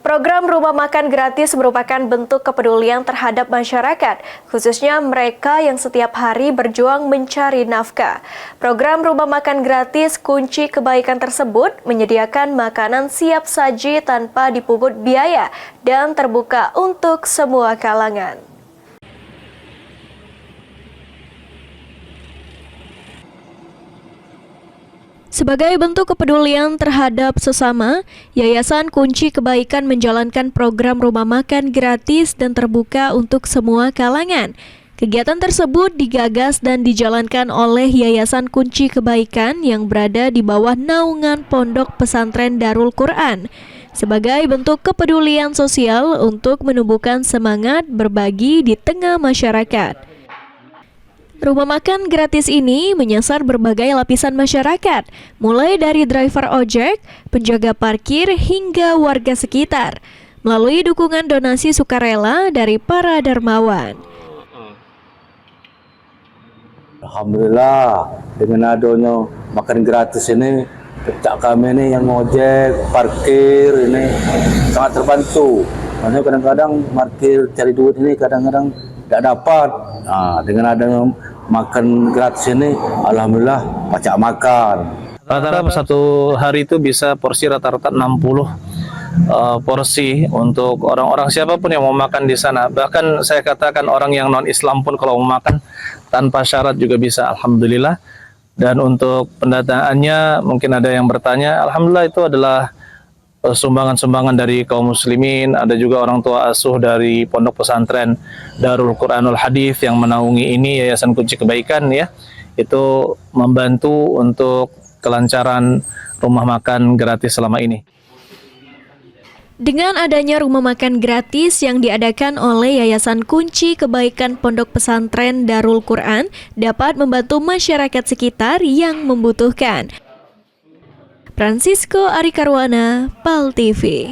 Program rumah makan gratis merupakan bentuk kepedulian terhadap masyarakat, khususnya mereka yang setiap hari berjuang mencari nafkah. Program rumah makan gratis kunci kebaikan tersebut menyediakan makanan siap saji tanpa dipungut biaya dan terbuka untuk semua kalangan. Sebagai bentuk kepedulian terhadap sesama, Yayasan Kunci Kebaikan menjalankan program rumah makan gratis dan terbuka untuk semua kalangan. Kegiatan tersebut digagas dan dijalankan oleh Yayasan Kunci Kebaikan yang berada di bawah naungan Pondok Pesantren Darul Quran sebagai bentuk kepedulian sosial untuk menumbuhkan semangat berbagi di tengah masyarakat. Rumah makan gratis ini menyasar berbagai lapisan masyarakat, mulai dari driver ojek, penjaga parkir, hingga warga sekitar, melalui dukungan donasi sukarela dari para dermawan. Alhamdulillah, dengan adanya makan gratis ini, kita kami ini yang ojek, parkir ini sangat terbantu. Karena kadang-kadang parkir cari duit ini kadang-kadang tidak dapat. Nah, dengan adanya makan gratis ini, alhamdulillah pacak makan. Rata-rata satu hari itu bisa porsi rata-rata 60 porsi untuk orang-orang siapapun yang mau makan di sana. Bahkan saya katakan orang yang non-Islam pun kalau mau makan tanpa syarat juga bisa, alhamdulillah. Dan untuk pendataannya mungkin ada yang bertanya, alhamdulillah itu adalah sumbangan-sumbangan dari kaum muslimin, ada juga orang tua asuh dari Pondok Pesantren Darul Quranul Hadith yang menaungi ini, Yayasan Kunci Kebaikan ya, itu membantu untuk kelancaran rumah makan gratis selama ini. Dengan adanya rumah makan gratis yang diadakan oleh Yayasan Kunci Kebaikan Pondok Pesantren Darul Quran dapat membantu masyarakat sekitar yang membutuhkan. Francisco Arikarwana, PAL TV.